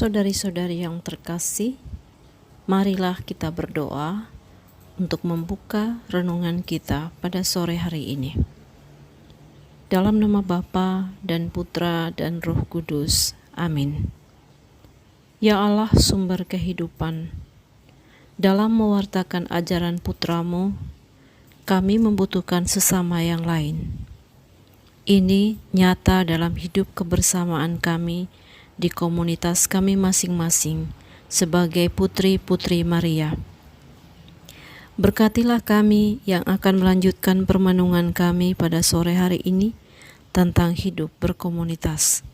Saudari-saudari yang terkasih, marilah kita berdoa untuk membuka renungan kita pada sore hari ini. Dalam nama Bapa dan Putra dan Roh Kudus. Amin. Ya Allah, sumber kehidupan, dalam mewartakan ajaran Putra-Mu, kami membutuhkan sesama yang lain. Ini nyata dalam hidup kebersamaan kami di komunitas kami masing-masing sebagai putri-putri Maria. Berkatilah kami yang akan melanjutkan permenungan kami pada sore hari ini tentang hidup berkomunitas.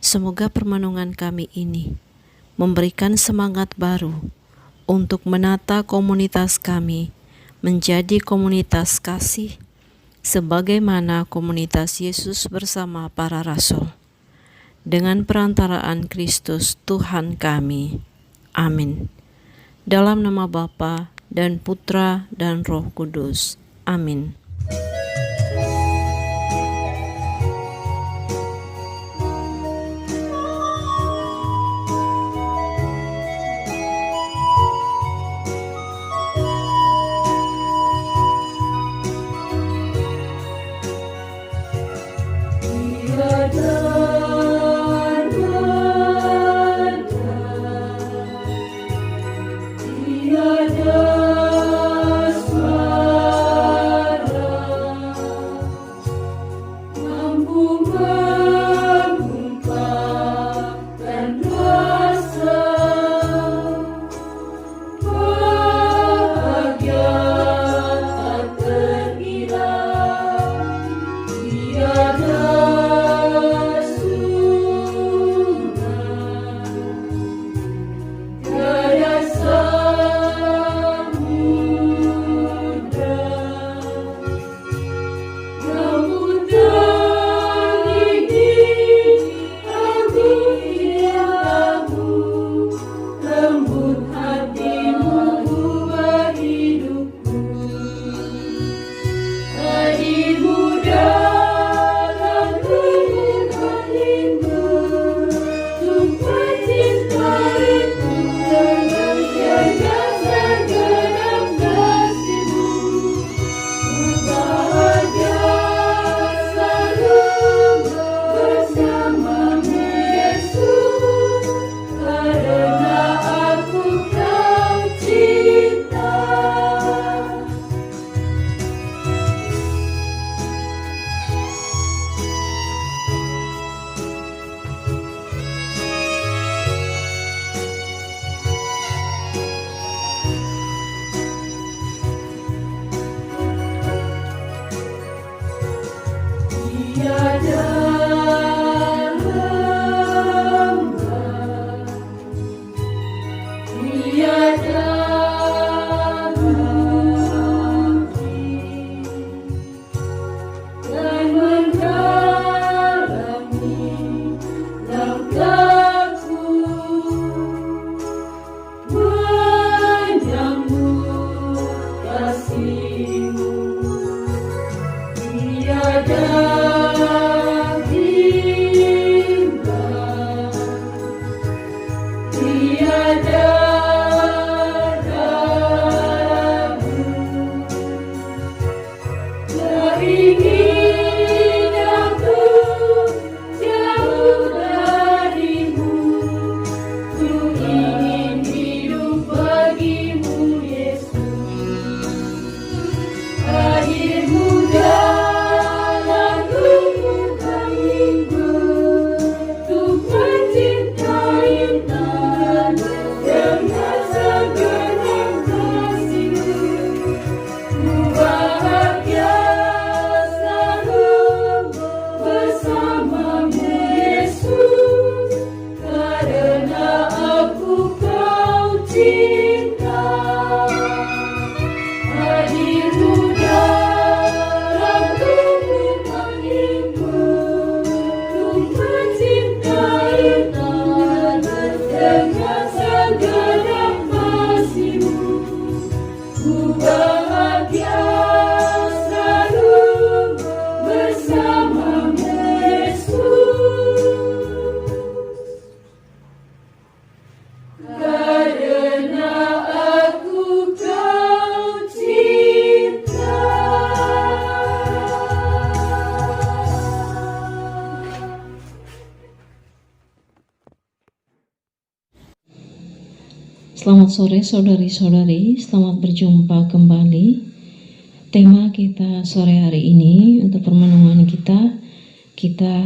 Semoga permenungan kami ini memberikan semangat baru untuk menata komunitas kami menjadi komunitas kasih sebagaimana komunitas Yesus bersama para rasul. Dengan perantaraan Kristus Tuhan kami. Amin. Dalam nama Bapa dan Putra dan Roh Kudus. Amin. Lahir muda lalu Selamat sore saudari-saudari, selamat berjumpa kembali. Tema kita sore hari ini untuk permenungan kita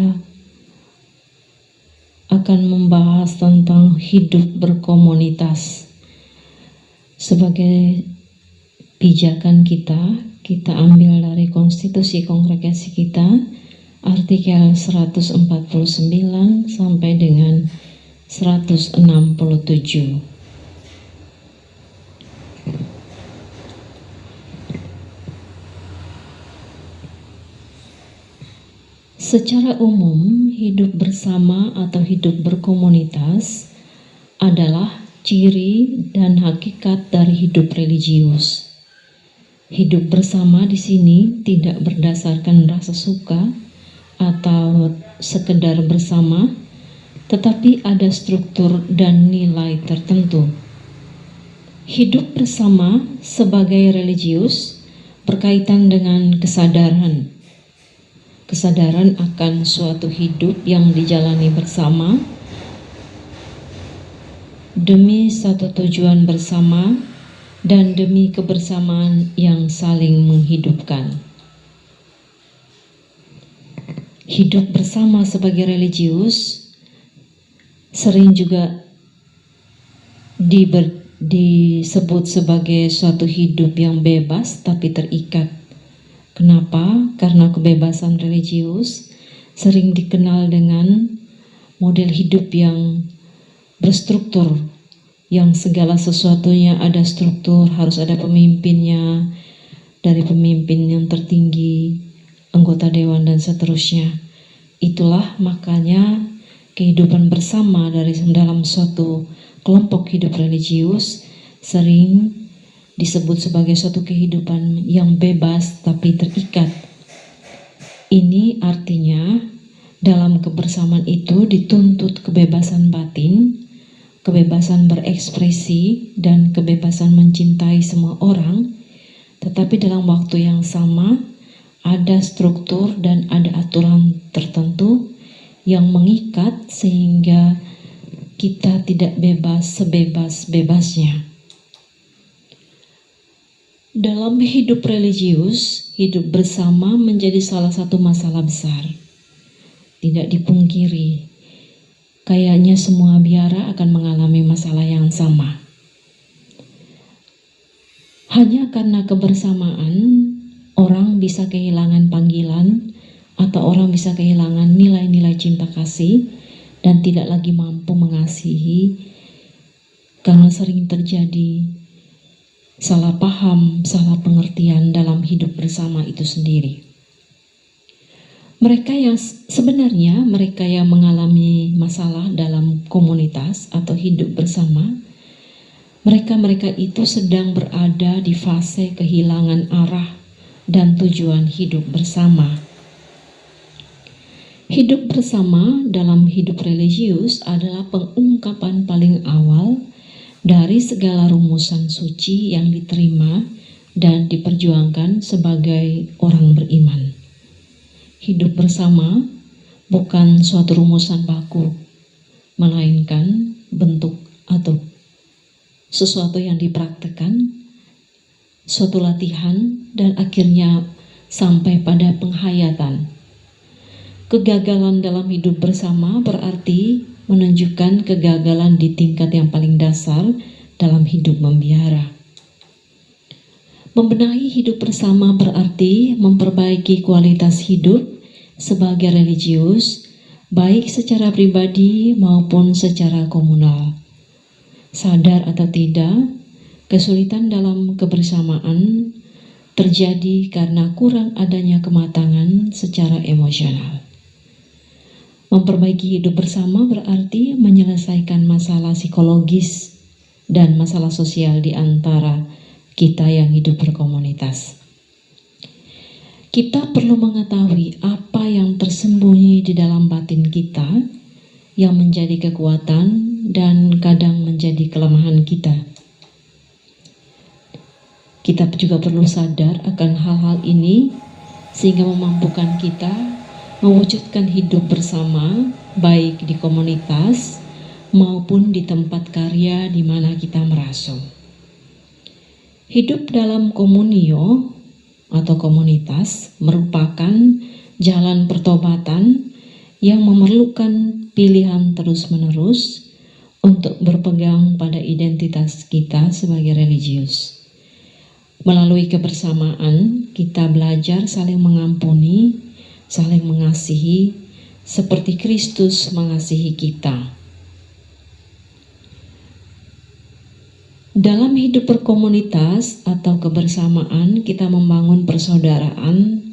akan membahas tentang hidup berkomunitas. Sebagai pijakan kita ambil dari konstitusi kongregasi kita, artikel 149 sampai dengan 167. Secara umum, hidup bersama atau hidup berkomunitas adalah ciri dan hakikat dari hidup religius. Hidup bersama di sini tidak berdasarkan rasa suka atau sekedar bersama, tetapi ada struktur dan nilai tertentu. Hidup bersama sebagai religius berkaitan dengan kesadaran akan suatu hidup yang dijalani bersama demi satu tujuan bersama dan demi kebersamaan yang saling menghidupkan. Hidup bersama sebagai religius sering juga disebut sebagai suatu hidup yang bebas tapi terikat. Kenapa? Karena kebebasan religius sering dikenal dengan model hidup yang berstruktur, yang segala sesuatunya ada struktur, harus ada pemimpinnya, dari pemimpin yang tertinggi, anggota dewan dan seterusnya. Itulah makanya kehidupan bersama dalam suatu kelompok hidup religius sering disebut sebagai suatu kehidupan yang bebas tapi terikat. Ini artinya dalam kebersamaan itu dituntut kebebasan batin, kebebasan berekspresi, dan kebebasan mencintai semua orang, tetapi dalam waktu yang sama ada struktur dan ada aturan tertentu yang mengikat sehingga kita tidak bebas sebebas-bebasnya. Dalam hidup religius, hidup bersama menjadi salah satu masalah besar. Tidak dipungkiri, kayaknya semua biara akan mengalami masalah yang sama. Hanya karena kebersamaan, orang bisa kehilangan panggilan atau orang bisa kehilangan nilai-nilai cinta kasih dan tidak lagi mampu mengasihi karena sering terjadi salah paham, salah pengertian dalam hidup bersama itu sendiri. Mereka yang mengalami masalah dalam komunitas atau hidup bersama, mereka itu sedang berada di fase kehilangan arah dan tujuan hidup bersama. Hidup bersama dalam hidup religius adalah pengungkapan paling awal dari segala rumusan suci yang diterima dan diperjuangkan sebagai orang beriman. Hidup bersama bukan suatu rumusan baku, melainkan bentuk atau sesuatu yang dipraktekkan, suatu latihan, dan akhirnya sampai pada penghayatan. Kegagalan dalam hidup bersama berarti menunjukkan kegagalan di tingkat yang paling dasar dalam hidup membiara. Membenahi hidup bersama berarti memperbaiki kualitas hidup sebagai religius, baik secara pribadi maupun secara komunal. Sadar atau tidak, kesulitan dalam kebersamaan terjadi karena kurang adanya kematangan secara emosional. Memperbaiki hidup bersama berarti menyelesaikan masalah psikologis dan masalah sosial di antara kita yang hidup berkomunitas. Kita perlu mengetahui apa yang tersembunyi di dalam batin kita yang menjadi kekuatan dan kadang menjadi kelemahan kita. Kita juga perlu sadar akan hal-hal ini sehingga memampukan kita mewujudkan hidup bersama baik di komunitas maupun di tempat karya di mana kita merasuk. Hidup dalam komunio atau komunitas merupakan jalan pertobatan yang memerlukan pilihan terus-menerus untuk berpegang pada identitas kita sebagai religius. Melalui kebersamaan, kita belajar saling mengampuni, saling mengasihi, seperti Kristus mengasihi kita. Dalam hidup berkomunitas atau kebersamaan, kita membangun persaudaraan,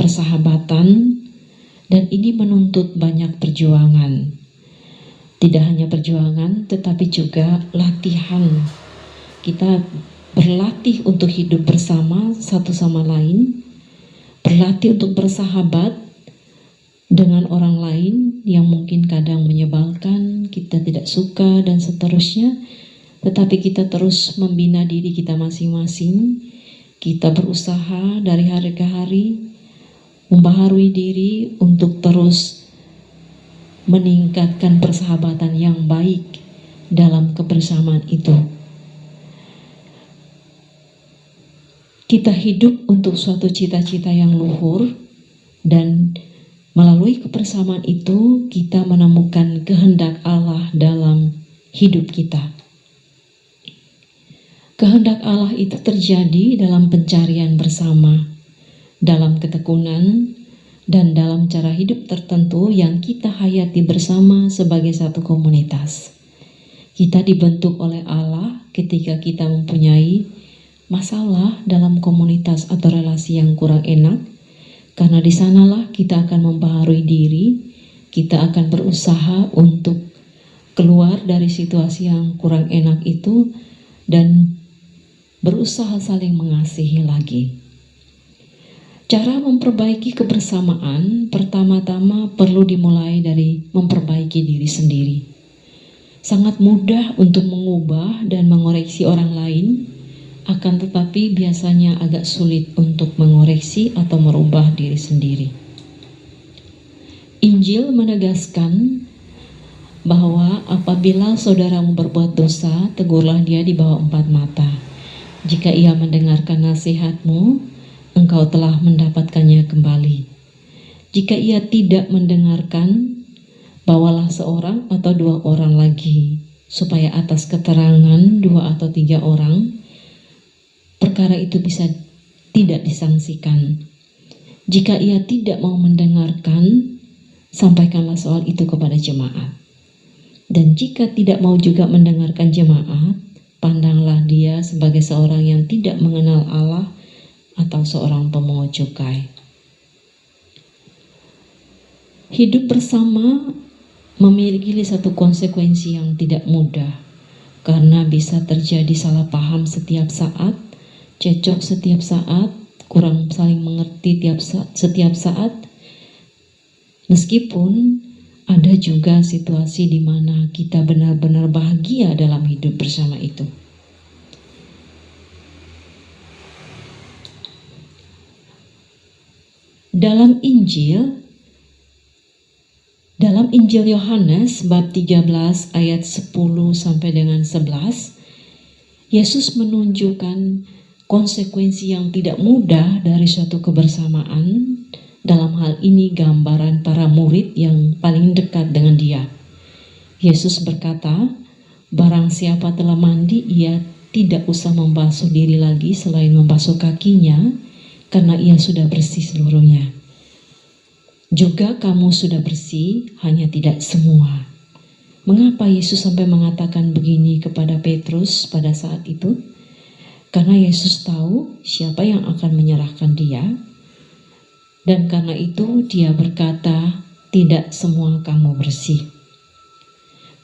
persahabatan, dan ini menuntut banyak perjuangan. Tidak hanya perjuangan, tetapi juga latihan. Kita berlatih untuk hidup bersama satu sama lain, berlatih untuk bersahabat dengan orang lain yang mungkin kadang menyebalkan, kita tidak suka, dan seterusnya. Tetapi kita terus membina diri kita masing-masing. Kita berusaha dari hari ke hari membaharui diri untuk terus meningkatkan persahabatan yang baik dalam kebersamaan itu. Kita hidup untuk suatu cita-cita yang luhur, dan melalui kebersamaan itu kita menemukan kehendak Allah dalam hidup kita. Kehendak Allah itu terjadi dalam pencarian bersama, dalam ketekunan, dan dalam cara hidup tertentu yang kita hayati bersama sebagai satu komunitas. Kita dibentuk oleh Allah ketika kita mempunyai masalah dalam komunitas atau relasi yang kurang enak, karena di sanalah kita akan membaharui diri, kita akan berusaha untuk keluar dari situasi yang kurang enak itu, dan berusaha saling mengasihi lagi. Cara memperbaiki kebersamaan pertama-tama perlu dimulai dari memperbaiki diri sendiri. Sangat mudah untuk mengubah dan mengoreksi orang lain, akan tetapi biasanya agak sulit untuk mengoreksi atau merubah diri sendiri. Injil menegaskan bahwa apabila saudaramu berbuat dosa, tegurlah dia di bawah 4 mata. Jika ia mendengarkan nasihatmu, engkau telah mendapatkannya kembali. Jika ia tidak mendengarkan, bawalah seorang atau 2 orang lagi, supaya atas keterangan 2 atau 3 orang, perkara itu bisa tidak disangsikan. Jika ia tidak mau mendengarkan, sampaikanlah soal itu kepada jemaat. Dan jika tidak mau juga mendengarkan jemaat, pandanglah dia sebagai seorang yang tidak mengenal Allah atau seorang pemungut cukai. Hidup bersama memiliki satu konsekuensi yang tidak mudah, karena bisa terjadi salah paham setiap saat, cecok setiap saat, kurang saling mengerti setiap saat. Meskipun ada juga situasi di mana kita benar-benar bahagia dalam hidup bersama itu. Dalam Injil Yohanes bab 13 ayat 10 sampai dengan 11, Yesus menunjukkan konsekuensi yang tidak mudah dari suatu kebersamaan. Dalam hal ini gambaran para murid yang paling dekat dengan dia. Yesus berkata, barang siapa telah mandi, ia tidak usah membasuh diri lagi selain membasuh kakinya, karena ia sudah bersih seluruhnya. Juga kamu sudah bersih, hanya tidak semua. Mengapa Yesus sampai mengatakan begini kepada Petrus pada saat itu? Karena Yesus tahu siapa yang akan menyerahkan dia. Dan karena itu dia berkata, tidak semua kamu bersih.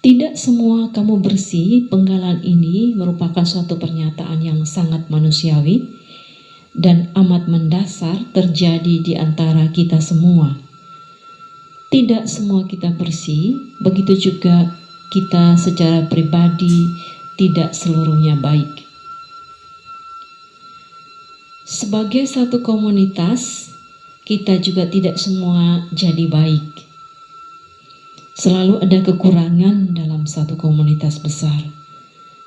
Tidak semua kamu bersih, penggalan ini merupakan suatu pernyataan yang sangat manusiawi dan amat mendasar terjadi di antara kita semua. Tidak semua kita bersih, begitu juga kita secara pribadi tidak seluruhnya baik. Sebagai satu komunitas, kita juga tidak semua jadi baik. Selalu ada kekurangan dalam dalam satu komunitas besar.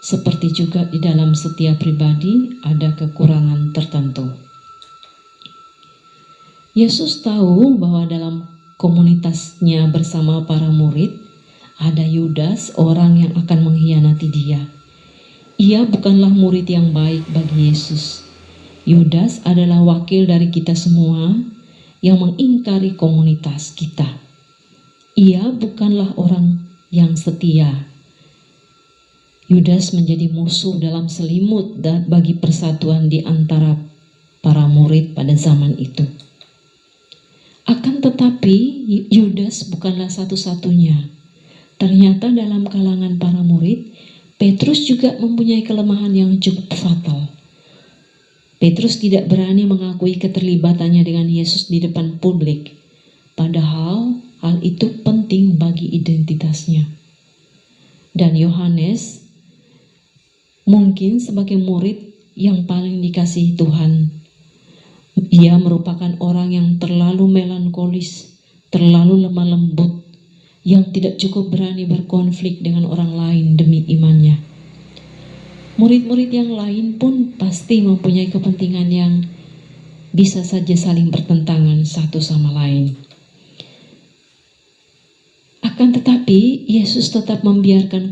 Seperti juga di dalam setiap pribadi ada kekurangan tertentu. Yesus tahu bahwa dalam komunitasnya bersama para murid ada Yudas, orang yang akan mengkhianati dia. Ia bukanlah murid yang baik bagi Yesus. Yudas adalah wakil dari kita semua yang mengingkari komunitas kita. Ia bukanlah orang yang setia. Yudas menjadi musuh dalam selimut bagi persatuan di antara para murid pada zaman itu. Akan tetapi Yudas bukanlah satu-satunya. Ternyata dalam kalangan para murid, Petrus juga mempunyai kelemahan yang cukup fatal. Petrus tidak berani mengakui keterlibatannya dengan Yesus di depan publik, padahal hal itu penting bagi identitasnya. Dan Yohanes mungkin sebagai murid yang paling dikasihi Tuhan, ia merupakan orang yang terlalu melankolis, terlalu lemah lembut, yang tidak cukup berani berkonflik dengan orang lain demi imannya. Murid-murid yang lain pun pasti mempunyai kepentingan yang bisa saja saling bertentangan satu sama lain. Akan tetapi, Yesus tetap membiarkan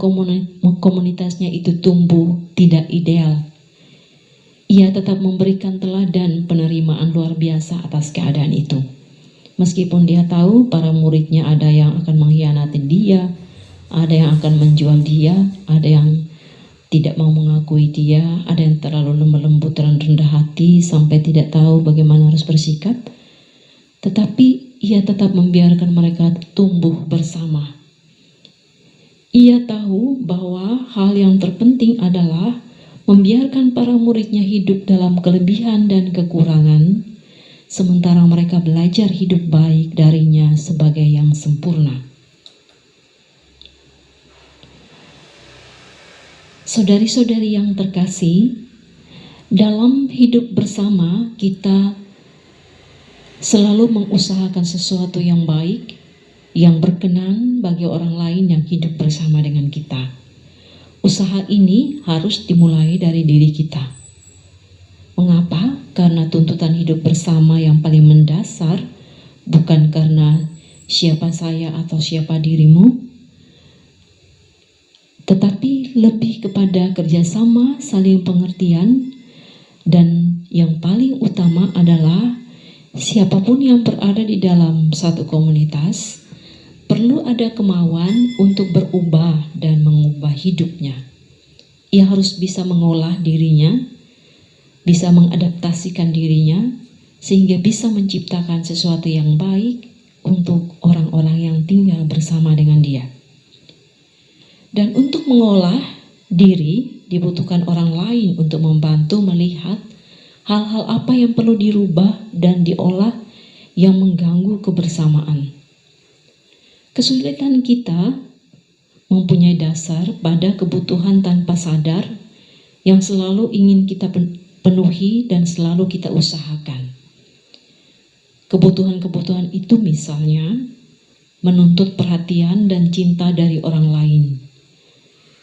komunitasnya itu tumbuh tidak ideal. Ia tetap memberikan teladan penerimaan luar biasa atas keadaan itu. Meskipun dia tahu para muridnya ada yang akan mengkhianati dia, ada yang akan menjual dia, ada yang tidak mau mengakui dia, ada yang terlalu lemah lembut dan rendah hati sampai tidak tahu bagaimana harus bersikap. Tetapi ia tetap membiarkan mereka tumbuh bersama. Ia tahu bahwa hal yang terpenting adalah membiarkan para muridnya hidup dalam kelebihan dan kekurangan, sementara mereka belajar hidup baik darinya sebagai yang sempurna. Saudari-saudari yang terkasih, dalam hidup bersama kita selalu mengusahakan sesuatu yang baik, yang berkenan bagi orang lain yang hidup bersama dengan kita. Usaha ini harus dimulai dari diri kita. Mengapa? Karena tuntutan hidup bersama yang paling mendasar bukan karena siapa saya atau siapa dirimu, tetapi lebih kepada kerjasama, saling pengertian, dan yang paling utama adalah siapapun yang berada di dalam satu komunitas perlu ada kemauan untuk berubah dan mengubah hidupnya. Ia harus bisa mengolah dirinya, bisa mengadaptasikan dirinya, sehingga bisa menciptakan sesuatu yang baik untuk orang-orang yang tinggal bersama dengan dia. Dan untuk mengolah diri, dibutuhkan orang lain untuk membantu melihat hal-hal apa yang perlu dirubah dan diolah yang mengganggu kebersamaan. Kesulitan kita mempunyai dasar pada kebutuhan tanpa sadar yang selalu ingin kita penuhi dan selalu kita usahakan. Kebutuhan-kebutuhan itu misalnya menuntut perhatian dan cinta dari orang lain.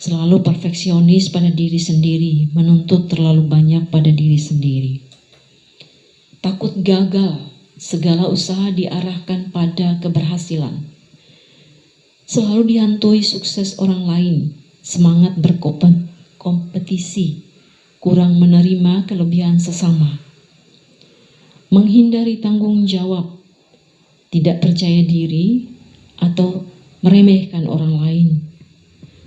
Selalu perfeksionis pada diri sendiri, menuntut terlalu banyak pada diri sendiri. Takut gagal, segala usaha diarahkan pada keberhasilan. Selalu dihantui sukses orang lain, semangat berkompetisi, kurang menerima kelebihan sesama, menghindari tanggung jawab, tidak percaya diri, atau meremehkan orang lain,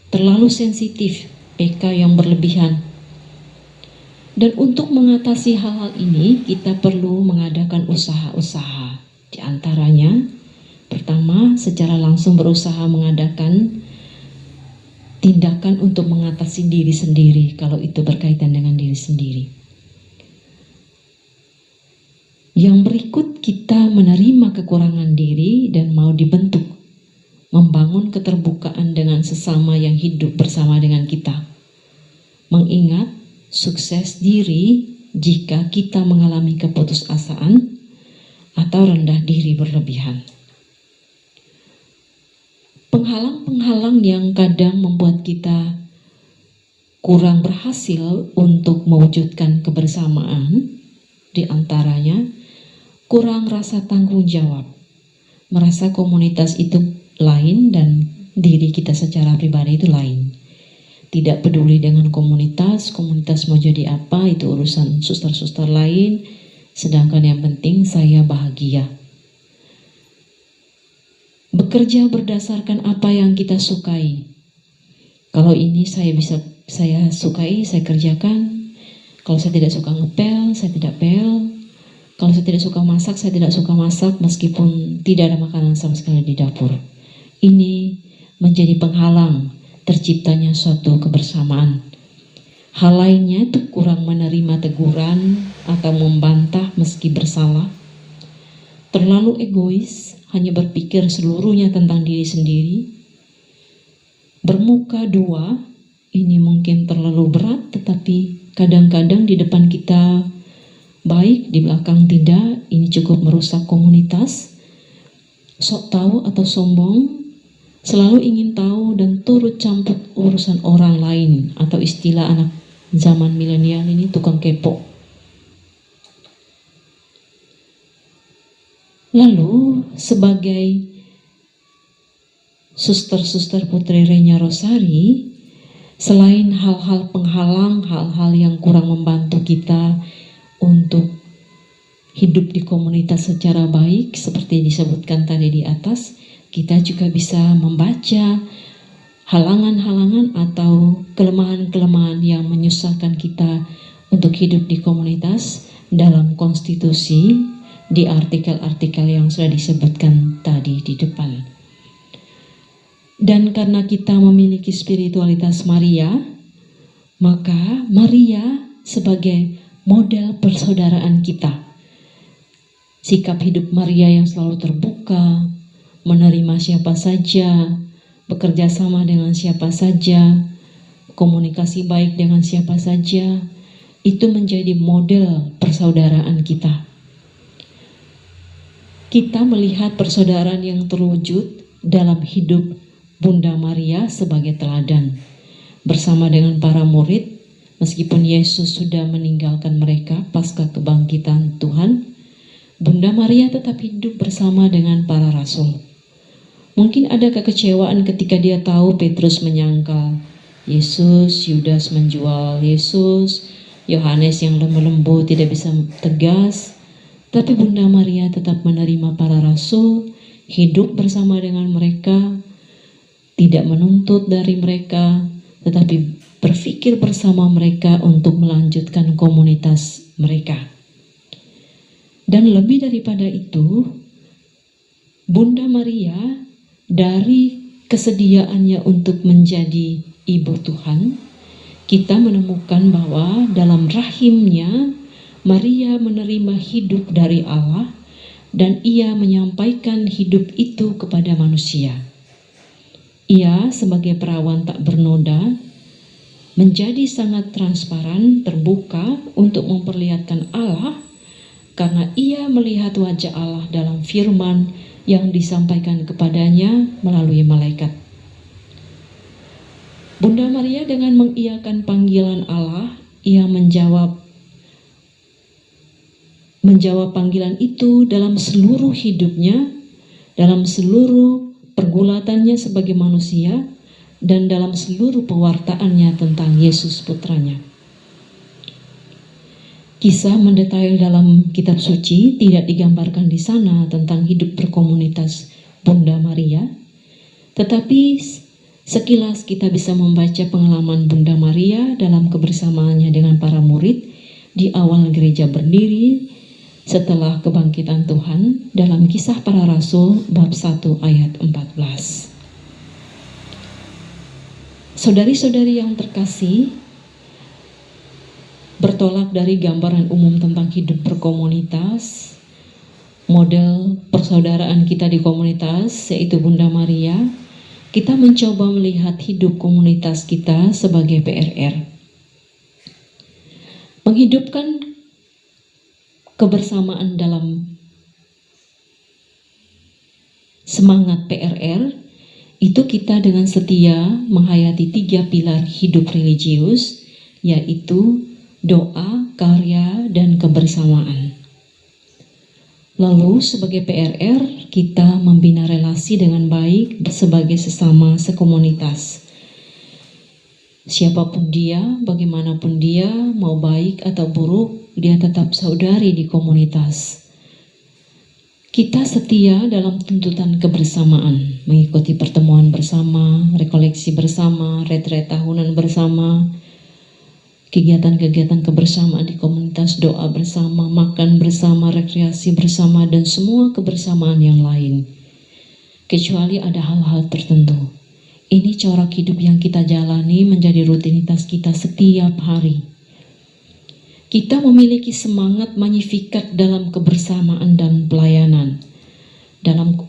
terlalu sensitif, PK yang berlebihan. Dan untuk mengatasi hal-hal ini, kita perlu mengadakan usaha-usaha. Di antaranya, pertama, secara langsung berusaha mengadakan tindakan untuk mengatasi diri sendiri kalau itu berkaitan dengan diri sendiri. Yang berikut, kita menerima kekurangan diri dan mau dibentuk, membangun keterbukaan dengan sesama yang hidup bersama dengan kita. Mengingat sukses diri jika kita mengalami keputusasaan atau rendah diri berlebihan. penghalang-penghalang yang kadang membuat kita kurang berhasil untuk mewujudkan kebersamaan, di antaranya kurang rasa tanggung jawab, merasa komunitas itu lain dan diri kita secara pribadi itu lain. Tidak peduli dengan komunitas mau jadi apa, itu urusan suster-suster lain, sedangkan yang penting saya bahagia. Bekerja berdasarkan apa yang kita sukai. Kalau ini saya sukai, saya kerjakan. Kalau saya tidak suka ngepel, saya tidak pel. Kalau saya tidak suka masak, saya tidak suka masak meskipun tidak ada makanan sama sekali di dapur. Ini menjadi penghalang terciptanya suatu kebersamaan. Hal lainnya itu kurang menerima teguran atau membantah meski bersalah. Terlalu egois, hanya berpikir seluruhnya tentang diri sendiri. Bermuka dua, ini mungkin terlalu berat, tetapi kadang-kadang di depan kita baik, di belakang tidak. Ini cukup merusak komunitas. Sok tahu atau sombong, selalu ingin tahu dan turut campur urusan orang lain, atau istilah anak zaman milenial ini tukang kepo. Lalu sebagai suster-suster Putri Renya Rosari, selain hal-hal penghalang, hal-hal yang kurang membantu kita untuk hidup di komunitas secara baik seperti disebutkan tadi di atas, kita juga bisa membaca halangan-halangan atau kelemahan-kelemahan yang menyusahkan kita untuk hidup di komunitas dalam konstitusi, di artikel-artikel yang sudah disebutkan tadi di depan. Dan karena kita memiliki spiritualitas Maria, maka Maria sebagai model persaudaraan kita. Sikap hidup Maria yang selalu terbuka, menerima siapa saja, bekerja sama dengan siapa saja, komunikasi baik dengan siapa saja, itu menjadi model persaudaraan kita. Kita melihat persaudaraan yang terwujud dalam hidup Bunda Maria sebagai teladan. Bersama dengan para murid, meskipun Yesus sudah meninggalkan mereka pasca kebangkitan Tuhan, Bunda Maria tetap hidup bersama dengan para rasul. Mungkin ada kekecewaan ketika dia tahu Petrus menyangkal Yesus, Yudas menjual Yesus, Yohanes yang lemah lembut tidak bisa tegas. Tapi Bunda Maria tetap menerima para rasul, hidup bersama dengan mereka, tidak menuntut dari mereka, tetapi berpikir bersama mereka untuk melanjutkan komunitas mereka. Dan lebih daripada itu, Bunda Maria dari kesediaannya untuk menjadi Ibu Tuhan, kita menemukan bahwa dalam rahimnya Maria menerima hidup dari Allah dan ia menyampaikan hidup itu kepada manusia. Ia sebagai perawan tak bernoda menjadi sangat transparan, terbuka untuk memperlihatkan Allah karena ia melihat wajah Allah dalam firman yang disampaikan kepadanya melalui malaikat. Bunda Maria dengan mengiyakan panggilan Allah, ia menjawab panggilan itu dalam seluruh hidupnya, dalam seluruh pergulatannya sebagai manusia, dan dalam seluruh pewartaannya tentang Yesus putranya. Kisah mendetail dalam kitab suci tidak digambarkan di sana tentang hidup berkomunitas Bunda Maria, tetapi sekilas kita bisa membaca pengalaman Bunda Maria dalam kebersamaannya dengan para murid di awal gereja berdiri setelah kebangkitan Tuhan dalam Kisah Para Rasul bab 1 ayat 14. Saudari-saudari yang terkasih, bertolak dari gambaran umum tentang hidup berkomunitas, model persaudaraan kita di komunitas yaitu Bunda Maria, kita mencoba melihat hidup komunitas kita sebagai PRR. Menghidupkan kebersamaan dalam semangat PRR itu kita dengan setia menghayati 3 pilar hidup religius, yaitu doa, karya, dan kebersamaan. Lalu sebagai PRR, kita membina relasi dengan baik sebagai sesama sekomunitas. Siapapun dia, bagaimanapun dia, mau baik atau buruk, dia tetap saudari di komunitas. Kita setia dalam tuntutan kebersamaan, mengikuti pertemuan bersama, rekoleksi bersama, retret tahunan bersama, kegiatan-kegiatan kebersamaan di komunitas, doa bersama, makan bersama, rekreasi bersama, dan semua kebersamaan yang lain. Kecuali ada hal-hal tertentu. Ini corak hidup yang kita jalani menjadi rutinitas kita setiap hari. Kita memiliki semangat magnifikat dalam kebersamaan dan pelayanan.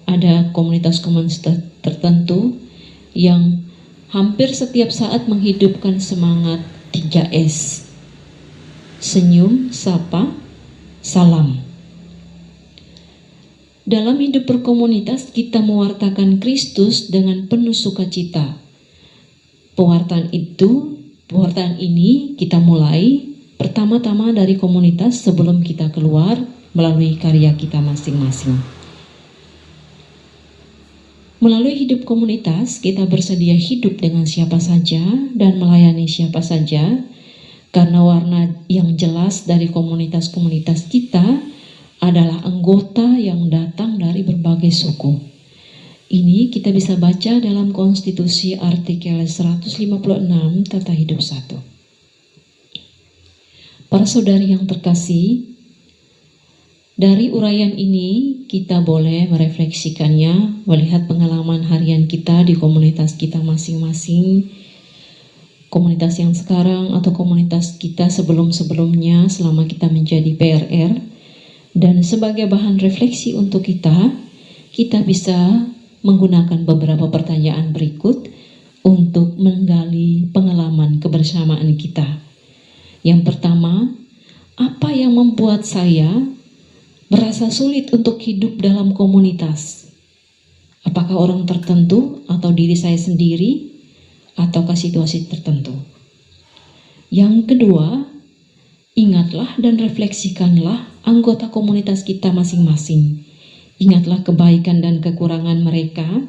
Ada komunitas-komunitas tertentu yang hampir setiap saat menghidupkan semangat 3S. Senyum, sapa, salam. Dalam hidup berkomunitas, kita mewartakan Kristus dengan penuh sukacita. Pewartaan ini kita mulai pertama-tama dari komunitas sebelum kita keluar melalui karya kita masing-masing. Melalui hidup komunitas, kita bersedia hidup dengan siapa saja dan melayani siapa saja, karena warna yang jelas dari komunitas-komunitas kita adalah anggota yang datang dari berbagai suku. Ini kita bisa baca dalam konstitusi artikel 156 Tata Hidup 1. Para saudari yang terkasih, dari uraian ini kita boleh merefleksikannya, melihat pengalaman harian kita di komunitas kita masing-masing, komunitas yang sekarang atau komunitas kita sebelum-sebelumnya selama kita menjadi PRR, dan sebagai bahan refleksi untuk kita bisa menggunakan beberapa pertanyaan berikut untuk menggali pengalaman kebersamaan kita. Yang pertama, apa yang membuat saya merasa sulit untuk hidup dalam komunitas? Apakah orang tertentu atau diri saya sendiri ataukah situasi tertentu? Yang kedua, ingatlah dan refleksikanlah anggota komunitas kita masing-masing. Ingatlah kebaikan dan kekurangan mereka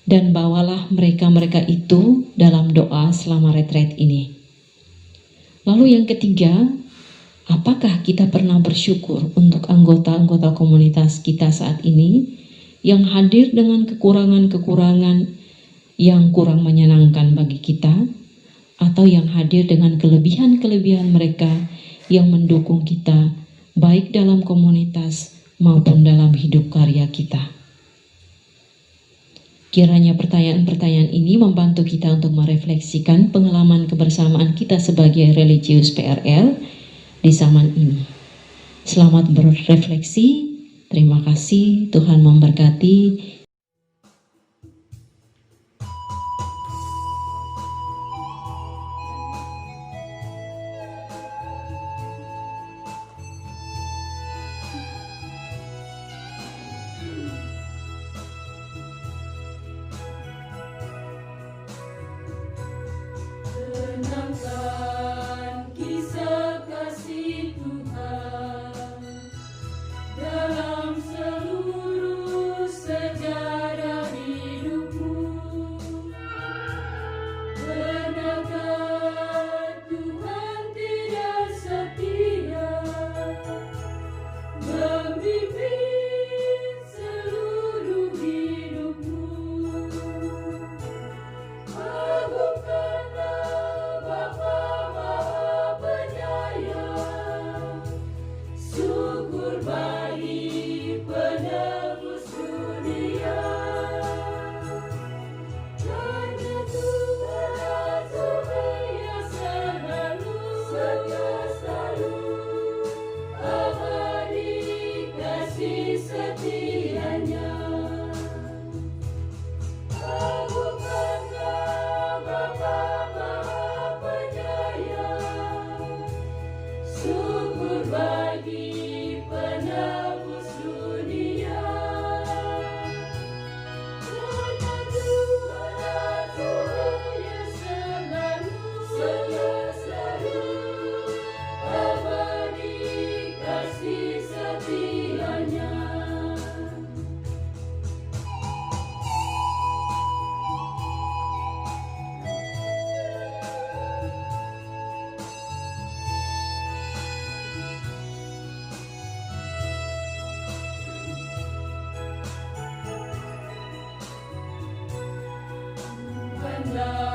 dan bawalah mereka-mereka itu dalam doa selama retret ini. Lalu yang ketiga, apakah kita pernah bersyukur untuk anggota-anggota komunitas kita saat ini yang hadir dengan kekurangan-kekurangan yang kurang menyenangkan bagi kita, atau yang hadir dengan kelebihan-kelebihan mereka yang mendukung kita, baik dalam komunitas maupun dalam hidup karya kita. Kiranya pertanyaan-pertanyaan ini membantu kita untuk merefleksikan pengalaman kebersamaan kita sebagai religius PRL di zaman ini. Selamat berefleksi, terima kasih, Tuhan memberkati. Kenangkan kisah kasih Tuhan dalam seluruh sejarah. Bapa